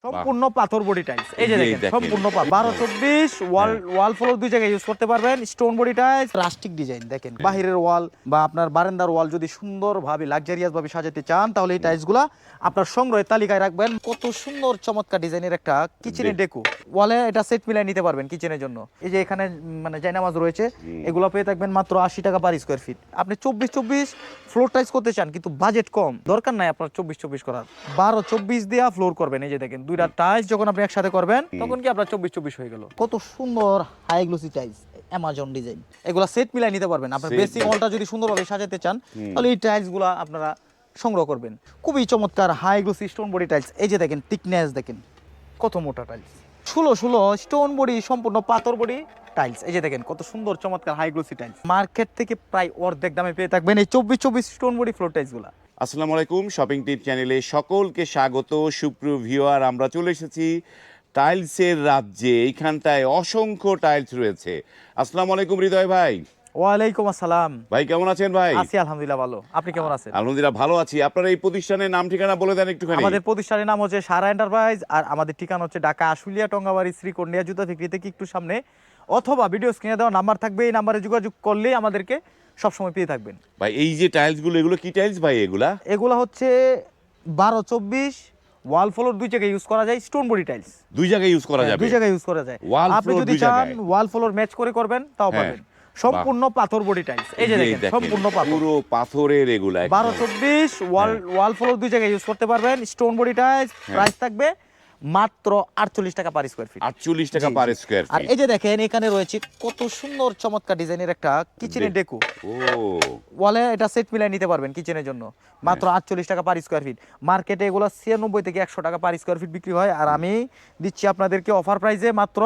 সম্পূর্ণ পাথর body tiles. এই যে দেখেন সম্পূর্ণ 12-24 ওয়াল ফ্লোর দুই জায়গায় ইউজ করতে পারবেন। Stone body tiles, plastic design দেখেন। বাহিরের ওয়াল বা আপনার বারান্দার ওয়াল যদি সুন্দরভাবে লাক্সারিয়াস ভাবে সাজাতে চান তাহলে এই টাইলসগুলো আপনার সংগ্রহের তালিকায় রাখবেন। কত সুন্দর চমৎকার ডিজাইনের একটা কিচেনের ডেকো। ওয়ালে এটা সেট মিলাই নিতে পারবেন কিচেনের জন্য। এই যে এখানে মানে জায়নামাজ রয়েছে, এগুলো পেয়ে থাকবেন মাত্র 80 টাকা পার স্কয়ার ফিট। আপনি 24-24 ফ্লোর টাইলস করতে চান কিন্তু বাজেট কম, দরকার নাই আপনার 24-24 করার, 12-24 দিয়া ফ্লোর করবেন। এই যে দেখেন দুইটা টাইলস যখন আপনি একসাথে করবেন তখন কি আপনার 24-24 হয়ে গেল। কত সুন্দর high glossy tiles, Amazon design. এগুলা সেট মিলাই নিতে পারবেন। আপনার বেসিক ওয়ালটা যদি সুন্দরভাবে সাজাতে চান তাহলে এই টাইলসগুলো আপনারা সংগ্রহ করবেন। খুবই চমৎকার high glossy stone body tiles. এই যে দেখেন থিকনেস দেখেন কত মোটা টাইলস, 16 স্টোন বডি সম্পূর্ণ পাথর বডি টাইলস। এই যে দেখেন কত সুন্দর চমৎকার হাই গ্লোসি টাইলস। মার্কেট থেকে প্রায় অর্ধেক দামে পেয়ে থাকবেন এই 24-24 স্টোন বডি ফ্লোর টাইলসগুলা। আসসালামু আলাইকুম, শপিং টিপ চ্যানেলে সকলকে স্বাগত। সুপ্রিয় ভিউয়ার, আমরা চলে এসেছি টাইলসের রাজ্যে। এইখানটায় অসংখ্য টাইলস রয়েছে। আসসালামু আলাইকুম হৃদয় ভাই। ওয়ালাইকুম আসসালাম ভাই কেমন আছেন ভাই? আছি আলহামদুলিল্লাহ ভালো, আপনি কেমন আছেন? আলহামদুলিল্লাহ ভালো আছি। আপনার এই প্রতিষ্ঠানের নাম ঠিকানা বলে দেন একটুখানি। আমাদের প্রতিষ্ঠানের নাম হচ্ছে সারা এন্টারপ্রাইজ, আর আমাদের ঠিকানা হচ্ছে ঢাকা আশুলিয়া টঙ্গাবাড়ি শ্রীকন্যা জুতা ফ্যাক্টরি থেকে একটু সামনে, অথবা ভিডিও স্ক্রিনে দেওয়া নাম্বার থাকবে, এই নাম্বারে যোগাযোগ করলেই আমাদেরকে সবসময় পেয়ে থাকবেন। ভাই এই যে টাইলসগুলো, এগুলো কি টাইলস ভাই? এগুলা হচ্ছে 12-24 ওয়াল ফ্লোর দুই জায়গায় ইউজ করা যায়। স্টোন বডি টাইলস দুই জায়গায় ইউজ করা যাবে? দুই জায়গায় ইউজ করা যায়। ওয়াল আপনি ফ্লোর যদি দুই চান জায়গায়? ওয়াল ফ্লোর ম্যাচ করে করবেন তাও পাবেন। সম্পূর্ণ পাথর বডি টাইলস। এই যে দেখেন সম্পূর্ণ পাথর, পুরো পাথরের এগুলা। 12-24 ওয়াল ফ্লোর দুই জায়গায় ইউজ করতে পারবেন। স্টোন বডি টাইলস, প্রাইস থাকবে মাত্র 48 টাকা পার স্কয়ার ফিট। 48 টাকা পার স্কয়ার আর ফিট। এই যে দেখেন এখানে রয়েছে কত সুন্দর চমৎকার ডিজাইনের একটা কিচেনের ডেকো। ও ওয়ালে এটা সেট মিলাই নিতে পারবেন কিচেনের জন্য মাত্র 48 টাকা পার স্কয়ার ফিট। মার্কেটে এগুলো 96 থেকে 100 টাকা পার স্কয়ার ফিট বিক্রি হয়, আর আমি দিচ্ছি আপনাদেরকে অফার প্রাইসে মাত্র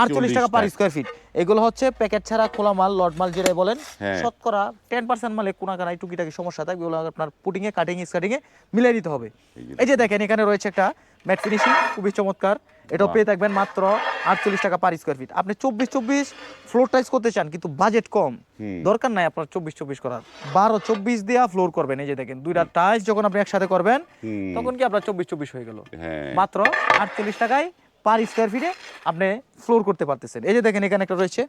48 টাকা পার স্কয়ার ফিট। এগুলো হচ্ছে প্যাকেট ছাড়া খোলা মাল, লট মাল যেটাই বলেন। শতকরা 10% মালে কোনাকানায় টুকিটাকি সমস্যা থাকবে, ওগুলো আপনার পুটিং এ কাটিং স্কাটিং এ মিলাই দিতে হবে। এই যে দেখেন এখানে রয়েছে একটা ম্যাট ফিনিশিং, খুবই চমৎকার। এটাও পেয়ে থাকবেন মাত্র 48 টাকা পার স্কয়ার ফিট। আপনি 24-24 ফ্লোর টাইলস করতে চান কিন্তু বাজেট কম, দরকার নাই আপনার 24-24 করার, 12-24 দিয়া ফ্লোর করবেন। এই যে দেখেন দুইটা টাইলস যখন আপনি একসাথে করবেন তখন কি আপনার 24-24 হয়ে গেল। মাত্র 48 টাকায় পার স্কয়ার ফিটে আপনি ফ্লোর করতে পারতেছেন। এই যে দেখেন এখানে একটা রয়েছে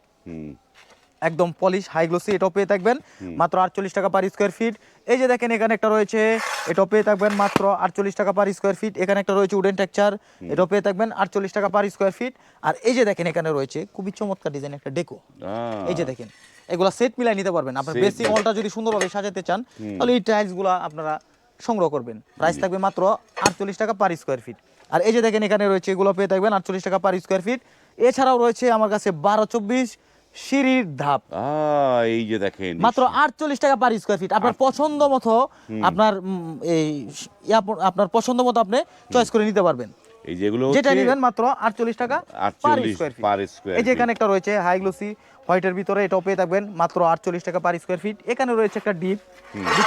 একদম পলিশ হাই গ্লোসি, এটাও পেয়ে থাকবেন মাত্র 48 টাকা পার স্কয়ার ফিট। এই যে দেখেন এখানে একটা রয়েছে, এটাও পেয়ে থাকবেন মাত্র 48 টাকা পার স্কয়ার ফিট। এখানে একটা রয়েছে উডেন টেক্সচার, এটাও পেয়ে থাকবেন 48 টাকা পার স্কয়ার ফিট। আর এই যে দেখেন এখানে রয়েছে খুবই চমৎকার ডিজাইন একটা ডেকো। এই যে দেখেন এগুলা সেট মিলাই নিতে পারবেন। আপনার বেসিক ওয়ালটা যদি সুন্দরভাবে সাজাতে চান তাহলে এই টাইলসগুলো আপনারা সংগ্রহ করবেন। প্রাইস থাকবে মাত্র 48 টাকা পার স্কয়ার ফিট। আর এই যে দেখেন এখানে রয়েছে এগুলো পেয়ে থাকবেন 48 টাকা পার স্কয়ার ফিট। এছাড়াও রয়েছে আমার কাছে 12-24 সিঁড়ির ধাপ, এই যে দেখেন মাত্র 48 টাকা পার স্কয়ার ফিট। আপনার পছন্দ মতো আপনার আপনার পছন্দ মতো আপনি চয়েস করে নিতে পারবেন। এই যেগুলো যেটা নেবেন মাত্র 48 টাকা পার 48 স্কয়ার ফিট। Per square. এই যে এখানে একটা রয়েছে হাই গ্লোসি হোয়াইটের ভিতরে, এটাও পেয়ে থাকবেন মাত্র 48 টাকা পার স্কয়ার ফিট। এখানে রয়েছে একটা ডিপ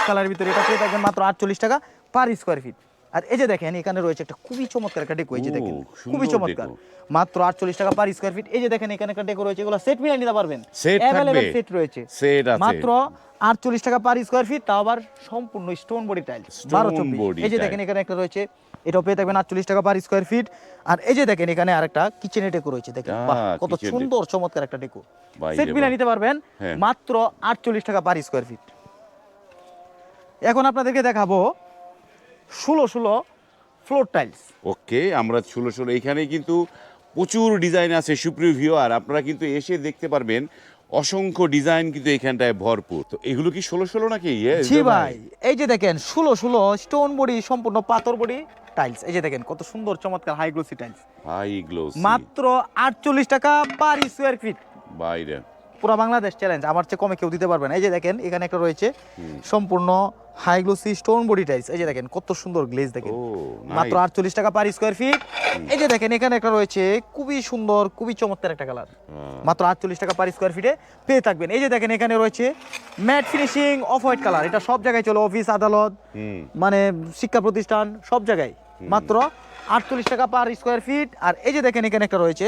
কালারের ভিতরে, এটা পেয়ে থাকবেন মাত্র 48 টাকা পার স্কয়ার ফিট। আর এই যে দেখেন এখানে রয়েছে একটা খুবই চমৎকার একটা ডেকো। এই যে দেখেন খুবই চমৎকার, মাত্র 48 টাকা পার স্কয়ার ফিট। এই যে দেখেন এখানে একটা ডেকো রয়েছে, এগুলো সেট মিলাই নিতে পারবেন, अवेलेबल সেট রয়েছে মাত্র 48 টাকা পার স্কয়ার ফিট, তাও আবার সম্পূর্ণ স্টোন বডি টাইলস 12-24। এই যে দেখেন এখানে একটা রয়েছে, এটাও পেয়ে থাকবেন 48 টাকা পার স্কয়ার ফিট। আর এই যে দেখেন এখানে আরেকটা কিচেনের ডেকো রয়েছে, দেখেন বাহ কত সুন্দর চমৎকার একটা ডেকো। সেট মিলাই নিতে পারবেন মাত্র 48 টাকা পার স্কয়ার ফিট। এখন আপনাদেরকে দেখাবো 16 ফ্লোর টাইলস। ওকে, আমরা 16 এইখানে কিন্তু প্রচুর ডিজাইন আছে। সুপ্রিয় ভিউয়ার, আপনারা কিন্তু এসে দেখতে পারবেন অসংখ্য ডিজাইন কিন্তু এখানটায় ভরপুর। তো এগুলো কি 16 নাকি? জি ভাই, এই যে দেখেন 16 স্টোন বডি সম্পূর্ণ পাথর বডি টাইলস। এই যে দেখেন কত সুন্দর চমৎকার high glossy tiles, high glossy, মাত্র 48 টাকা পার স্কয়ার ফিট। বাইরে পুরো বাংলাদেশ চ্যালেঞ্জ, আমার চেয়ে কমে কেউ দিতে পারবে না। এই যে দেখেন এখানে একটা রয়েছে সম্পূর্ণ high glossy stone body tiles. এই যে দেখেন কত সুন্দর গ্লেজ, দেখেন মাত্র 48 টাকা পার স্কয়ার ফিট। এই যে দেখেন এখানে একটা রয়েছে খুবই সুন্দর খুবই চমৎকার একটা কালার, মাত্র 48 টাকা পার স্কয়ার ফিটে পেয়ে থাকবেন। এই যে দেখেন এখানে রয়েছে mat finishing off white colour, এটা সব জায়গায় চলে, অফিস আদালত মানে শিক্ষা প্রতিষ্ঠান সব জায়গায়, মাত্র 48 টাকা পার স্কয়ার ফিট। আর এই যে দেখেন এখানে একটা রয়েছে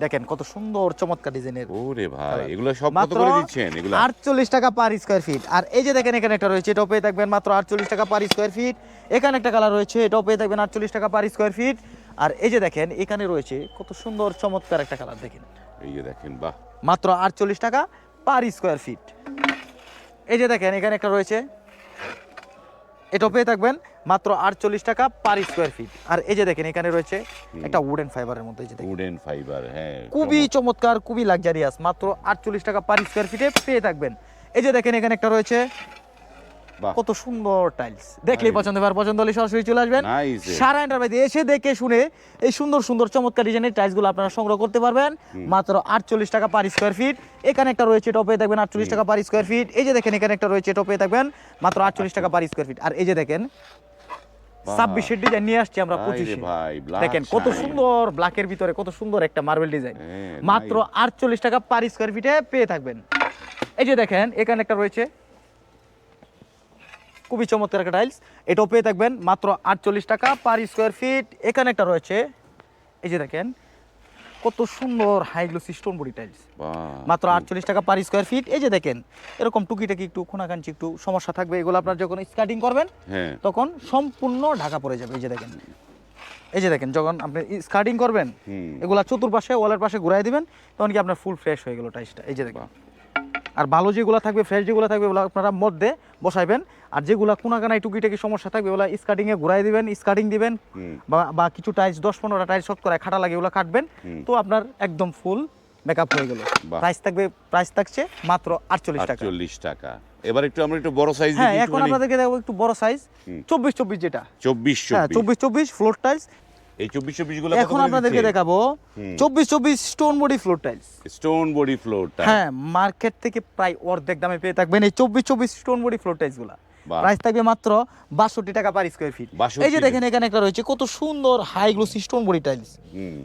দেখেন কত সুন্দর চমৎকার ডিজাইনের, ওরে ভাই এগুলো সব কত মাত্র করে দিচ্ছেন এগুলো? 48 টাকা পার স্কয়ার ফিট। আর এই যে দেখেন এখানে একটা রয়েছে, এটাও পেয়ে থাকবেন মাত্র 48 টাকা পার স্কয়ার ফিট। এখানে একটা কালার রয়েছে, এটাও পেয়ে থাকবেন 48 টাকা পার স্কয়ার ফিট। আর এই যে দেখেন এখানে রয়েছে কত সুন্দর চমৎকার একটা কালার, দেখেন এই যে দেখেন, বাহ, মাত্র 48 টাকা পার স্কয়ার ফিট। এই যে দেখেন এখানে একটা রয়েছে, এটাও পেয়ে থাকবেন মাত্র 48 টাকা পার স্কয়ার ফিট। আর এই যে দেখেন এখানে রয়েছে একটা উডেন ফাইবারের মধ্যে, এই যে দেখেন উডেন ফাইবার, হ্যাঁ খুবই চমৎকার, খুবই লাক্সারিয়াস, মাত্র 48 টাকা পার স্কয়ার ফিটে পেয়ে থাকবেন। এই যে দেখেন এখানে একটা রয়েছে, বাহ, কত সুন্দর টাইলস, দেখলেই পছন্দ হবে। আর পছন্দ হলে সরাসরি চলে আসবেন নাইস। সারা এন্টারপ্রাইজে, এসে দেখে শুনে এই সুন্দর সুন্দর চমৎকার ডিজাইনের টাইলসগুলো আপনারা সংগ্রহ করতে পারবেন মাত্র 48 টাকা পার স্কয়ার ফিট। এখানে একটা রয়েছে, এটাও পেয়ে থাকবেন 48 টাকা পার স্কয়ার ফিট। এই যে দেখেন এখানে একটা রয়েছে, এটাও পেয়ে থাকবেন মাত্র 48 টাকা পার স্কয়ার ফিট। আর এই যে দেখেন 26 ডিজাইন নিয়ে আসছি আমরা, 25 ভাই দেখেন কত সুন্দর ব্ল্যাকের ভিতরে কত সুন্দর একটা মার্বেল ডিজাইন, মাত্র 48 টাকা পার স্কয়ার ফিটে পেয়ে থাকবেন। এই যে দেখেন এখানে একটা রয়েছে খুবই চমৎকার একটা টাইলস, এটাও পেয়ে থাকবেন মাত্র 48 টাকা পার স্কয়ার ফিট। এখানে একটা রয়েছে, এই যে দেখেন কত সুন্দর high glossy stone body tiles, মাত্র 48 টাকা পার স্কয়ার ফিট। এই যে দেখেন এরকম টুকিটাকি একটু খোনাকাঞ্চি একটু সমস্যা থাকবে, এগুলো আপনার যখন স্কার্টিং করবেন তখন সম্পূর্ণ ঢাকা পড়ে যাবে। এই যে দেখেন, এই যে দেখেন যখন আপনি স্কার্টিং করবেন এগুলা চতুর্পাশে ওয়ালের পাশে ঘুরাই দিবেন, তখন কি আপনার ফুল ফ্রেশ হয়ে গেল টাইলসটা। এই যে দেখেন, আর ভালো যেগুলো থাকবে, ফ্রেশ যেগুলো থাকবে ওগুলো আপনারা মধ্যে বসাইবেন, আর যেগুলো কোনাকানায় টুকিটাকি সমস্যা থাকবে ওগুলো স্কার্টিংয়ে ঘুরাই দিবেন, স্কার্টিং দিবেন, বা কিছু টাইলস 10-15টা টাইলস শর্ট করে খাটা লাগে ওগুলো কাটবেন, তো আপনার একদম ফুল মেকআপ হয়ে গেল। প্রাইস থাকছে মাত্র 48 টাকা। 48 টাকা। এবার আমরা একটু বড় সাইজ হ্যাঁ, এখন আপনাদেরকে দেখাবো একটু বড় সাইজ, 24-24 যেটা 24-24 ফ্লোর টাইলস। এই 24-24 গুলো এখন আপনাদেরকে দেখাবো 24-24 stone body floor tiles. Stone body floor tiles, হ্যাঁ, মার্কেট থেকে প্রায় অর্ধেক দামে পেয়ে থাকবেন এই 24-24 স্টোন বডি ফ্লোর টাইলস গুলা। প্রাইস থাকবে মাত্র 62 টাকা পার স্কয়ার ফিট। এই যে দেখেন এখানে একটা রয়েছে কত সুন্দর high glossy stone body tiles,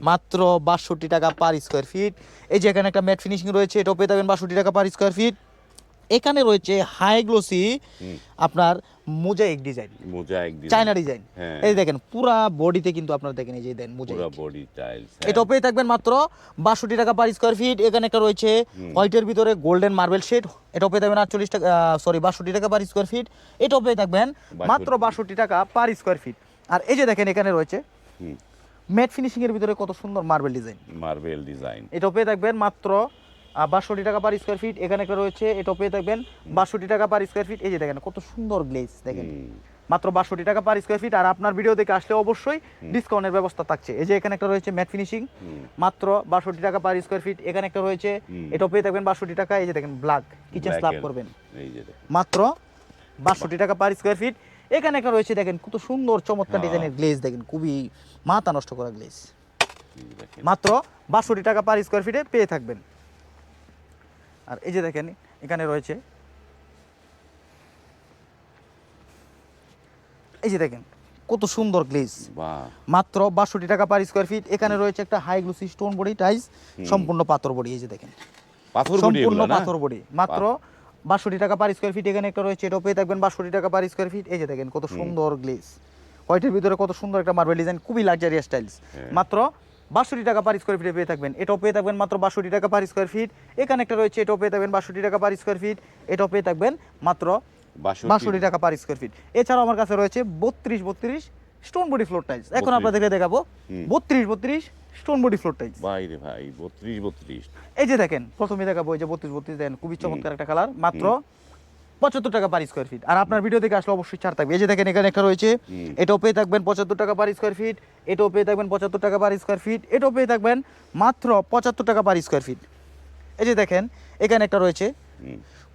মাত্র 62 টাকা পার স্কয়ার ফিট। এই যে এখানে একটা ম্যাট ফিনিশিং রয়েছে, এটাও পেয়ে যাবেন 62 টাকা পার স্কয়ার ফিট। এখানে রয়েছে হাই গ্লোসি আপনার মোজাইক ডিজাইন, চায়না ডিজাইন। এই দেখেন পুরা বডিতে কিন্তু আপনারা দেখেন, এই যে দেন মোজাইক পুরা বডি টাইলস, এটাও পেয়ে থাকবেন মাত্র 62 টাকা পার স্কয়ার ফিট। এখানে একটা রয়েছে হোয়াইটের ভিতরে গোল্ডেন মার্বেল শেড, এটাও পেয়ে থাকবেন 48 টাকা, 62 টাকা পার স্কয়ার ফিট। এটাও পেয়ে থাকবেন মাত্র 62 টাকা পার স্কয়ার ফিট। আর এই যে দেখেন এখানে রয়েছে ম্যাট ফিনিশিং এর ভিতরে কত সুন্দর মার্বেল ডিজাইন, এটাও পেয়ে থাকবেন মাত্র 62 টাকা পার স্কয়ার ফিট। এখানে একটা রয়েছে, এটাও পেয়ে থাকবেন 62 টাকা পার স্কয়ার ফিট। এই যে দেখেন কত সুন্দর গ্লেজ, দেখেন মাত্র 62 টাকা পার স্কয়ার ফিট। আর আপনার ভিডিও দেখে আসলে অবশ্যই ডিসকাউন্টের ব্যবস্থা থাকছে। এই যে এখানে একটা রয়েছে ম্যাট ফিনিশিং, মাত্র 62 টাকা পার স্কয়ার ফিট। এখানে একটা রয়েছে, এটাও পেয়ে থাকবেন 62 টাকা। এই যে দেখেন ব্ল্যাক কিচেন স্ল্যাব করবেন, মাত্র 62 টাকা পার স্কয়ার ফিট। এখানে একটা রয়েছে, দেখেন কত সুন্দর চমৎকার ডিজাইনের গ্লেজ, দেখেন খুবই মাথা নষ্ট করা গ্লেজ, মাত্র 62 টাকা পার স্কয়ার ফিটে পেয়ে থাকবেন। আর এই যে দেখেন এখানে রয়েছে, এই যে দেখেন কত সুন্দর গ্লেজ, মাত্র 62 টাকা পার স্কয়ার ফিট। এখানে রয়েছে একটা high glossy stone body tiles, সম্পূর্ণ পাথর বডি, এই যে দেখেন সম্পূর্ণ পাথর বডি, মাত্র 62 টাকা পার স্কয়ার ফিট। এখানে একটা রয়েছে, এটাও পেয়ে থাকবেন 62 টাকা পার স্কয়ার ফিট। এই যে দেখেন কত সুন্দর গ্লেজ, হোয়াইটের ভিতরে কত সুন্দর একটা মার্বেল ডিজাইন, খুবই লাক্সারিয়াস টাইলস, মাত্র 62 টাকা পার স্কয়ার ফিটে পেয়ে থাকবেন। এটাও পেয়ে থাকবেন মাত্র 62 টাকা পার স্কয়ার ফিট। এখানে একটা রয়েছে, এটাও পেয়ে থাকবেন 62 টাকা পার স্কয়ার ফিট। এটাও পেয়ে থাকবেন মাত্র 62 টাকা পার স্কয়ার ফিট। এছাড়াও আমার কাছে রয়েছে 32-32 স্টোন বডি ফ্লোর টাইলস। এখন আপনাদেরকে দেখাবো 32-32 স্টোন বডি ফ্লোর টাইলস। বাইরে ভাই 32-32, এই যে দেখেন প্রথমে দেখাবো, এই যে 32-32 দেন, খুবই চমৎকার একটা কালার, মাত্র 75 টাকা পার স্কয়ার ফিট। আর আপনার ভিডিও দেখে আসলে অবশ্যই ছাড় থাকবে। এই যে দেখেন এখানে একটা রয়েছে, এটাও পেয়ে থাকবেন 75 টাকা পার স্কয়ার ফিট। এটাও পেয়ে থাকবেন 75 টাকা পার স্কয়ার ফিট। এটাও পেয়ে থাকবেন মাত্র 75 টাকা পার স্কয়ার ফিট। এই যে দেখেন এখানে একটা রয়েছে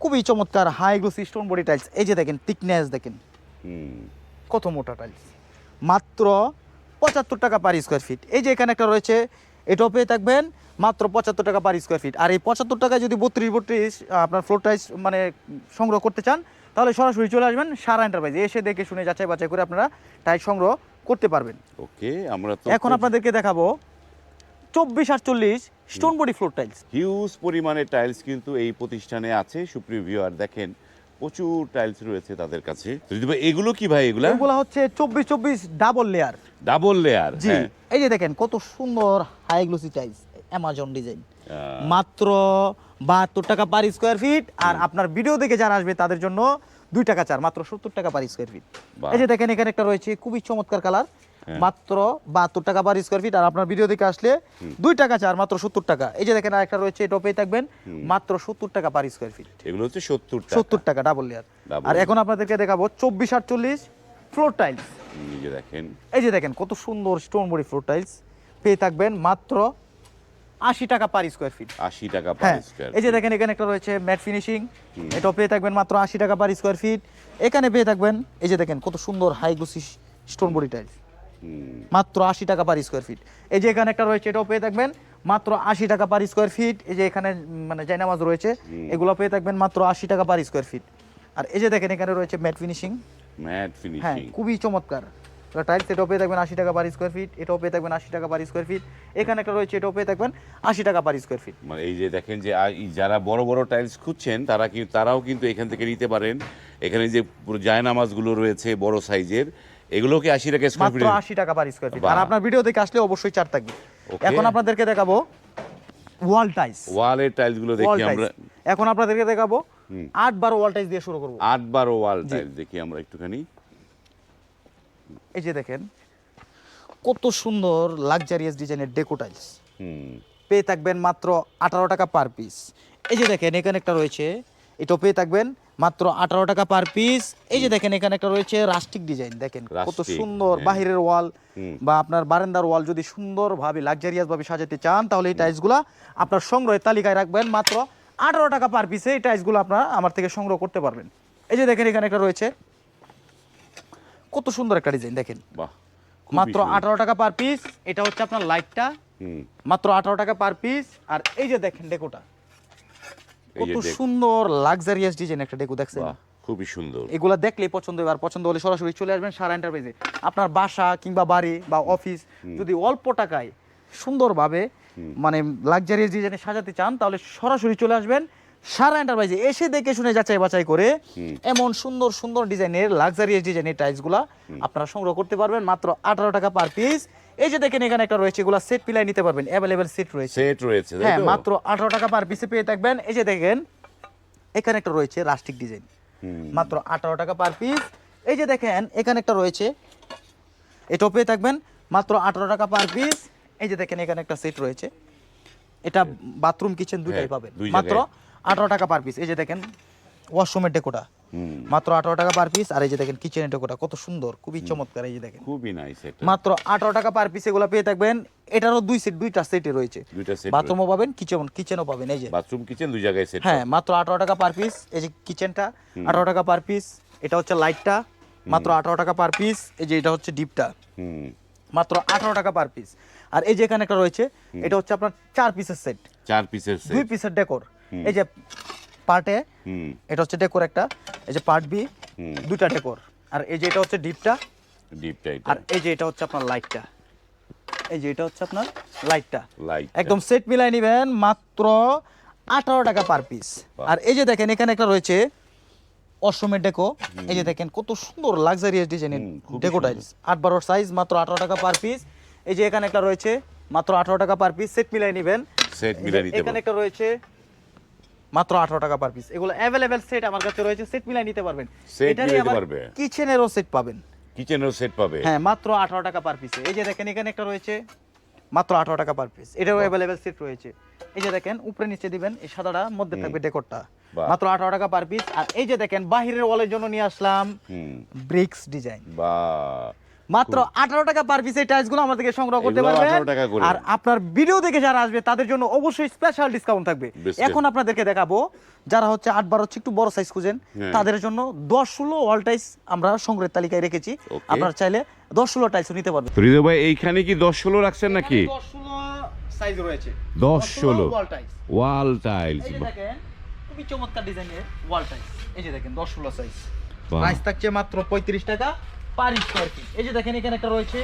খুবই চমৎকার high glossy stone body tiles. এই যে দেখেন থিকনেস দেখেন কত মোটা টাইলস, মাত্র 75 টাকা পার স্কয়ার ফিট। এই যে এখানে একটা রয়েছে, এটাও পেয়ে থাকবেন মাত্র 75 টাকা পার স্কয়ার ফিট। আর এই 75 টাকায় যদি 32-32 আপনার ফ্লোর টাইলস মানে সংগ্রহ করতে চান, তাহলে সরাসরি চলে আসবেন সারা এন্টারপ্রাইজে, এসে দেখে শুনে যাচাই বাছাই করে আপনারা টাইলস সংগ্রহ করতে পারবেন। ওকে, আমরা তো এখন আপনাদেরকে দেখাবো 24-48 stone body floor tiles. Huge পরিমাণে টাইলস কিন্তু এই প্রতিষ্ঠানে আছে। সুপ্রিয় ভিউয়ার, দেখেন প্রচুর টাইলস রয়েছে তাদের কাছে। এগুলো কি ভাই? এগুলো হচ্ছে 24-24 ডাবল লেয়ার। ডাবল লেয়ার, জি। এই যে দেখেন কত সুন্দর high glossy tiles, Amazon design, মাত্র 72 টাকা পার স্কোয়ার ফিট। আর আপনার ভিডিও দেখে যারা আসবে তাদের জন্য 2 টাকা ছাড়, মাত্র 70 টাকা পার স্কোয়ার ফিট। এই যে দেখেন এখানে একটা রয়েছে খুবই চমৎকার কালার, মাত্র 72 টাকা পার স্কোয়ার ফিট। আর আপনার ভিডিও দেখে আসলে 2 টাকা ছাড়, মাত্র 70 টাকা। এই যে দেখেন আরেকটা রয়েছে, এটাও পেয়ে থাকবেন মাত্র 70 টাকা পার স্কোয়ার ফিট। এগুলো হচ্ছে 70 টাকা। 70 টাকা ডাবল লেয়ার। আর এখন আপনাদেরকে দেখাবো 24-48 ফ্লোর টাইলস। এই যে দেখেন, এই যে দেখেন কত সুন্দর স্টোন বডি ফ্লোর টাইলস পেয়ে থাকবেন মাত্র 80 টাকা পার স্কোয়ার ফিট। 80 টাকা পার হ্যাঁ, স্কয়ার। এই যে দেখেন এখানে একটা রয়েছে ম্যাট ফিনিশিং, এটাও পেয়ে থাকবেন মাত্র 80 টাকা পার স্কোয়ার ফিট। এখানে পেয়ে থাকবেন এই যে দেখেন কত সুন্দর high glossy stone body tiles, মাত্র 80 টাকা পার স্কোয়ার ফিট। এই যে এখানে একটা রয়েছে, এটাও পেয়ে থাকবেন মাত্র 80 টাকা পার স্কোয়ার ফিট। এই যে এখানে মানে জায়নামাজ রয়েছে, এগুলো পেয়ে থাকবেন মাত্র 80 টাকা পার স্কোয়ার ফিট। আর এই যে দেখেন এখানে রয়েছে ম্যাট ফিনিশিং, ম্যাট হ্যাঁ ফিনিশিং, খুবই চমৎকার টাইলস। এটাও পেয়ে থাকবেন 80 টাকা পার স্কোয়ার ফিট, এটাও পেয়ে থাকবেন 80 টাকা পার স্কোয়ার ফিট। এখানে একটা রয়েছে, এটাও পেয়ে থাকবেন 80 টাকা পার স্কোয়ার ফিট। মানে এই যে দেখেন যে যারা বড় বড় টাইলস খুঁজছেন তারাও কিন্তু এখান থেকে নিতে পারেন। এখানে যে পুরো জায়নামাজগুলো রয়েছে বড় সাইজের, এগুলোকে 80 টাকা স্কয়ার মাত্র ফিট। 80 টাকা পার স্কোয়ার ফিট। বাহ। আর আপনার ভিডিও দেখে আসলে অবশ্যই ছাড় থাকবে। Okay. এখন আপনাদেরকে দেখাবো ওয়াল টাইলস। ওয়ালের টাইলসগুলো দেখি আমরা। এখন আপনাদেরকে দেখাবো 8-12 ওয়াল টাইলস দিয়ে শুরু করব। 8-12 ওয়াল টাইলস দেখি আমরা একটুখানি। এই যে দেখেন কত সুন্দর লাক্সারিয়াস ডিজাইনের ডেকো টাইলস পেয়ে থাকবেন মাত্র 18 টাকা পার পিস। এই যে দেখেন এখানে একটা রয়েছে, এটাও পেয়ে থাকবেন মাত্র 18 টাকা পার পিস। এই যে দেখেন এখানে একটা রয়েছে রাস্টিক ডিজাইন, দেখেন কত রাস্টিক, সুন্দর বাহিরের ওয়াল বা আপনার বারান্দার ওয়াল যদি সুন্দরভাবে লাক্সারিয়াস ভাবে সাজাতে চান, তাহলে এই টাইলসগুলো আপনার সংগ্রহের তালিকায় রাখবেন মাত্র 18 টাকা পার পিসে। এই টাইলসগুলো আপনারা আমার থেকে সংগ্রহ করতে পারবেন। এই যে দেখেন এখানে একটা রয়েছে কত সুন্দর একটা ডিজাইন, দেখেন বাহ, মাত্র 18 টাকা পার পিস। এটা হচ্ছে আপনার লাইটটা, মাত্র 18 টাকা পার পিস। আর এই যে দেখেন ডেকোটা কত সুন্দর লাক্সারিয়াস ডিজাইন একটা ডেকো, দেখছেন খুবই সুন্দর। এগুলা দেখলেই পছন্দ হবে। আর পছন্দ হলে সরাসরি চলে আসবেন সারা এন্টারপ্রাইজে। আপনার বাসা কিংবা বাড়ি বা অফিস যদি অল্প টাকায় সুন্দরভাবে মানে লাক্সারিয়াস ডিজাইনে সাজাতে চান, তাহলে সরাসরি চলে আসবেন সারা এন্টারপ্রাইজে। এসে দেখে শুনে যাচাই বাছাই করে এমন সুন্দর সুন্দর ডিজাইনের লাক্সারিয়াস ডিজাইনের টাইলসগুলা আপনারা সংগ্রহ করতে পারবেন মাত্র 18 টাকা পার পিস। এই যে দেখেন এখানে একটা রয়েছে, এগুলা সেট পিলাই নিতে পারবেন, অ্যাভেলেবেল সেট রয়েছে। সেট রয়েছে, তাই হ্যাঁ, তো? মাত্র 18 টাকা পার পিসে পেয়ে থাকবেন। এই যে দেখেন এখানে একটা রয়েছে রাস্টিক ডিজাইন, মাত্র 18 টাকা পার পিস। এই যে দেখেন এখানে একটা রয়েছে, এটাও পেয়ে থাকবেন মাত্র 18 টাকা পার পিস। এই যে দেখেন এখানে একটা সেট রয়েছে, এটা বাথরুম কিচেন দুইটাই পাবেন মাত্র 18 টাকা পার পিস। এই যে দেখেন ওয়াশরুমের ডেকোটা মাত্র 18 টাকা পার পিস। আর এই যে দেখেন কিচেনের ডেকোটা কত সুন্দর, খুবই চমৎকার। এই যে দেখেন খুবই নাইস এটা, মাত্র 18 টাকা পার পিস এগুলো পেয়ে থাকবেন। এটারও দুইটা সেটে রয়েছে, দুইটা সেট, বাথরুমও পাবেন কিচেনও পাবেন। এই যে বাথরুম কিচেন দুই জায়গায় সেট। হ্যাঁ, মাত্র 18 টাকা পার পিস। এই যে কিচেনটা 18 টাকা পার পিস। এটা হচ্ছে লাইটটা, মাত্র 18 টাকা পার পিস। এই যে এটা হচ্ছে ডিপটা, মাত্র 18 টাকা পার পিস। আর এই যে এখানে একটা রয়েছে, এটা হচ্ছে আপনার 4 পিসের সেট, 4 পিসের সেট, 2 পিসের ডেকোর। এই যে পার্টে এটা হচ্ছে ডেকোর একটা, এই যে পার্ট বি দুইটা ডেকোর। আর এই যে এটা হচ্ছে ডিপটা, ডিপটা এটা। আর এই যে এটা হচ্ছে আপনার লাইটটা, এই যে এটা হচ্ছে আপনার লাইটটা। লাইট একদম সেট মিলাই নেবেন মাত্র 18 টাকা পার পিস। আর এই যে দেখেন এখানে একটা রয়েছে অসমের ডেকো। এই যে দেখেন কত সুন্দর লাক্সারিয়াস ডিজাইনের ডেকো টাইলস, 8-12 সাইজ, মাত্র 18 টাকা পার পিস। এই যে এখানে একটা রয়েছে মাত্র 18 টাকা পার পিস, সেট মিলাই নেবেন। সেট মিলাই নিতে এখানে একটা রয়েছে মাত্র 18 টাকা পার পিস। এগুলো অ্যাভেলেবেল সেট আমার কাছে রয়েছে, সেট মিলাই নিতে পারবেন। সেট এটারই মিলাই নিতে আবার পারবে। কিচেনেরও সেট পাবেন, কিচেনেরও সেট পাবে। হ্যাঁ, মাত্র 18 টাকা পার পিসে। এই যে দেখেন এখানে একটা রয়েছে মাত্র 18 টাকা পার পিস, এটারও অ্যাভেলেবেল সেট রয়েছে। এই যে দেখেন উপরে নিচে দিবেন, এই সাদাটা মধ্যে থাকবে ডেকোরটা, মাত্র 18 টাকা পার পিস। আর এই যে দেখেন বাহিরের ওয়ালের জন্য নিয়ে আসলাম ব্রিক্স ডিজাইন, বা মাত্র 18 টাকা পার পিস। এই টাইলসগুলো আমাদের থেকে সংগ্রহ করতে এগুলো পারবেন। 18 টাকা করে। আর আপনার ভিডিও দেখে যারা আসবে তাদের জন্য অবশ্যই স্পেশাল ডিসকাউন্ট থাকবে। এখন আপনাদেরকে দেখাবো যারা হচ্ছে 8-12 হচ্ছে একটু বড় সাইজ খুঁজেন, তাদের জন্য 10-16 ওয়াল টাইলস আমরা সংগ্রহের তালিকায় রেখেছি। আপনারা চাইলে 10-16 টাইলস নিতে পারবেন। হৃদয় ভাই এইখানে কি 10-16 রাখছেন নাকি? 10-16 সাইজ রয়েছে, 10-16 ওয়াল টাইলস। ওয়াল টাইলস, এই যে দেখেন খুবই চমৎকার ডিজাইনের ওয়াল টাইলস। এই যে দেখেন 10-16 সাইজ, প্রাইস থাকছে মাত্র 35 টাকা পার স্কয়ার ফিট। এই যে দেখেন এখানে একটা রয়েছে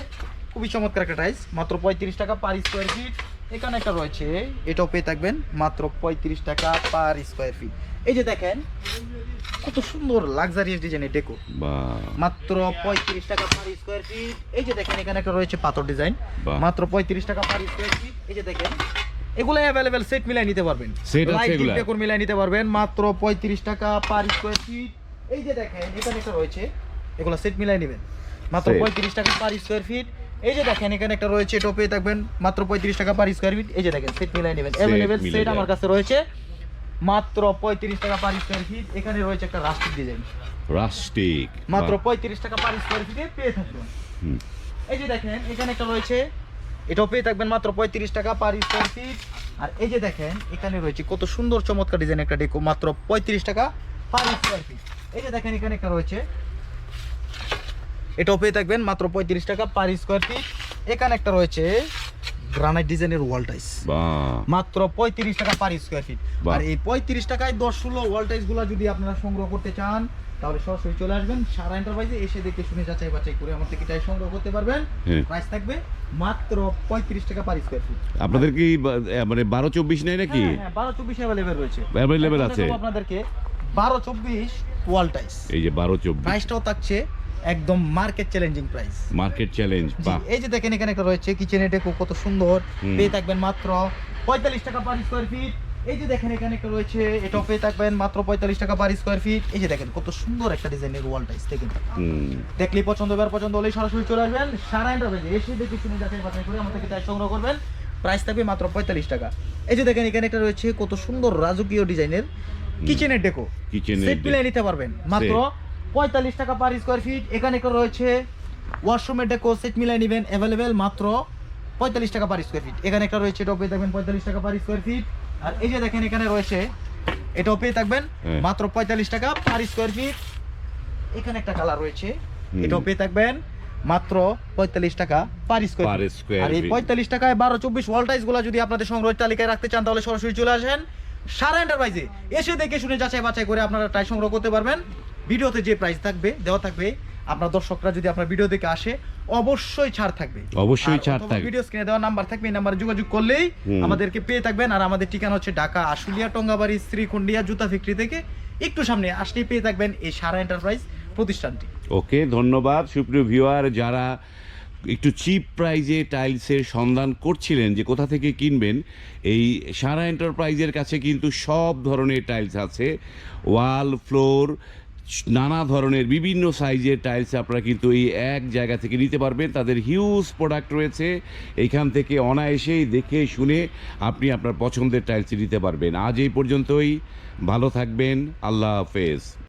খুবই চমৎকার একটা টাইলস, মাত্র 35 টাকা পার স্কয়ার ফিট। এখানে একটা রয়েছে, এটাও পেয়ে থাকবেন মাত্র 35 টাকা পার স্কয়ার ফিট। এই যে দেখেন কত সুন্দর লাক্সারিয়াস ডিজাইনের ডেকো, মাত্র 35 টাকা পার স্কয়ার ফিট। এই যে দেখেন এখানে একটা রয়েছে পাথর ডিজাইন, মাত্র 35 টাকা পার স্কয়ার ফিট। এই যে দেখেন এগুলো অ্যাভেলেবেল সেট মিলাই নিতে পারবেন, সেট আছে লাইটিং এগুলা ডেকোর মিলাই নিতে পারবেন মাত্র 35 টাকা পার স্কয়ার ফিট। এই যে দেখেন এখানে একটা রয়েছে, এগুলো সেট মিলাই নেবেন মাত্র Set। 35 টাকা পার স্কয়ার ফিট। এই যে দেখেন এখানে একটা রয়েছে, এটাও পেয়ে থাকবেন মাত্র 35 টাকা পার স্কয়ার ফিট। এই যে দেখেন সেট মিলাই নেবেন, অ্যাভেলেবেল মিলে সেট যায়। আমার কাছে রয়েছে মাত্র 35 টাকা পার স্কয়ার ফিট। এখানে রয়েছে একটা রাস্টিক ডিজাইন, রাস্টিক মাত্র 35 টাকা পার স্কয়ার ফিটে পেয়ে থাকবেন। এই যে দেখেন এখানে একটা রয়েছে, এটাও পেয়ে থাকবেন মাত্র 35 টাকা পার স্কয়ার ফিট। আর এই যে দেখেন এখানে রয়েছে কত সুন্দর চমৎকার ডিজাইন একটা ডেকো, মাত্র 35 টাকা পার স্কয়ার ফিট। এই যে দেখেন এখানে একটা রয়েছে, এটাও পেয়ে থাকবেন মাত্র 35 টাকা পার স্কয়ার ফিট। এখানে একটা রয়েছে গ্রানাইট ডিজাইনের ওয়াল টাইস, বাহ মাত্র 35 টাকা পার স্কয়ার ফিট। বাহ। আর এই 35 টাকায় 10-16 ওয়াল টাইস গুলা যদি আপনারা সংগ্রহ করতে চান তাহলে সরাসরি চলে আসবেন সারা এন্টারপ্রাইজে, এসে দেখে শুনে যাচাই বাছাই করে আমার থেকে টাই সংগ্রহ করতে পারবেন। হ্যাঁ। প্রাইস থাকবে মাত্র 35 টাকা পার স্কয়ার ফিট। আপনাদের কি মানে 12-24 নেই নাকি? হ্যাঁ 12-24 अवेलेबल রয়েছে, Available এখন আছে। দেখাবো আপনাদেরকে 12-24 ওয়াল টাইস। এই যে 12-24 প্রাইসটাও থাকছে একদম market challenging price. Market challenge, জি, বাহ এই যে দেখেন এখানে একটা রয়েছে কিচেনে ডেকো, কত সুন্দর, পেয়ে থাকবেন মাত্র 45 টাকা পার স্কয়ার ফিট। এই যে দেখেন এখানে একটা রয়েছে, এটাও পেয়ে থাকবেন মাত্র 45 টাকা পার স্কয়ার ফিট। এই যে দেখেন কত সুন্দর একটা ডিজাইনের ওয়াল টাইস, দেখেন দেখলে পছন্দ হবে, আর পছন্দ হলেই সরাসরি চলে আসবেন সারা এন্টারপ্রাইজে, এসে দেখে শুনে যাচাই বাছাই করে আমার থেকে টাই সংগ্রহ করবেন। প্রাইস থাকবে মাত্র 45 টাকা। এই যে দেখেন এখানে একটা রয়েছে কত সুন্দর রাজকীয় ডিজাইনের কিচেনের ডেকো, কিচেনের সেট মিলাই নিতে পারবেন মাত্র 45 টাকা পার স্কয়ার ফিট। এখানে একটা রয়েছে ওয়াশরুমের ডেকো, সেট মিলাই নেবেন অ্যাভেলেবেল মাত্র 45 টাকা পার স্কয়ার ফিট। এখানে একটা রয়েছে, এটাও পেয়ে থাকবেন 45 টাকা পার স্কয়ার ফিট। আর এই যে দেখেন এখানে রয়েছে, এটাও পেয়ে থাকবেন হ্যাঁ। মাত্র 45 টাকা পার স্কয়ার ফিট। এখানে একটা কালার রয়েছে, এটাও পেয়ে থাকবেন মাত্র 45 টাকা per square Per feet. square আর এই feet। 45 টাকায় 12-24 ওয়াল টাইস গুলো যদি আপনাদের সংগ্রহের তালিকায় রাখতে চান তাহলে সরাসরি চলে আসেন সারা এন্টারপ্রাইজে, এসে দেখে শুনে যাচাই বাছাই করে আপনারা টাই সংগ্রহ করতে পারবেন। ভিডিওতে যে প্রাইস থাকবে দেওয়া থাকবে, আপনার দর্শকরা যদি আপনার ভিডিও দেখে আসে অবশ্যই ছাড় থাকবে, অবশ্যই আর ছাড় অথবা থাকবে। ভিডিও স্ক্রিনে দেওয়া নাম্বার থাকবে, এই নাম্বারে যোগাযোগ করলেই আমাদেরকে পেয়ে থাকবেন। আর আমাদের ঠিকানা হচ্ছে ঢাকা আশুলিয়া টঙ্গাবাড়ি শ্রীকুন্ডিয়া জুতা ফ্যাক্টরি থেকে একটু সামনে আসলেই পেয়ে থাকবেন এই সারা এন্টারপ্রাইজ প্রতিষ্ঠানটি। ওকে, ধন্যবাদ সুপ্রিয় ভিউয়ার। যারা একটু চিপ প্রাইজে টাইলসের সন্ধান করছিলেন যে কোথা থেকে কিনবেন, এই সারা এন্টারপ্রাইজের কাছে কিন্তু সব ধরনের টাইলস আছে, ওয়াল, ফ্লোর, নানা ধরনের বিভিন্ন সাইজের টাইলস আপনারা কিন্তু এই এক জায়গা থেকে নিতে পারবেন। তাদের হিউজ প্রোডাক্ট রয়েছে, এইখান থেকে অনায়াসেই দেখে শুনে আপনি আপনার পছন্দের টাইলস নিতে পারবেন। আজ এই পর্যন্তই, ভালো থাকবেন, আল্লাহ হাফেজ।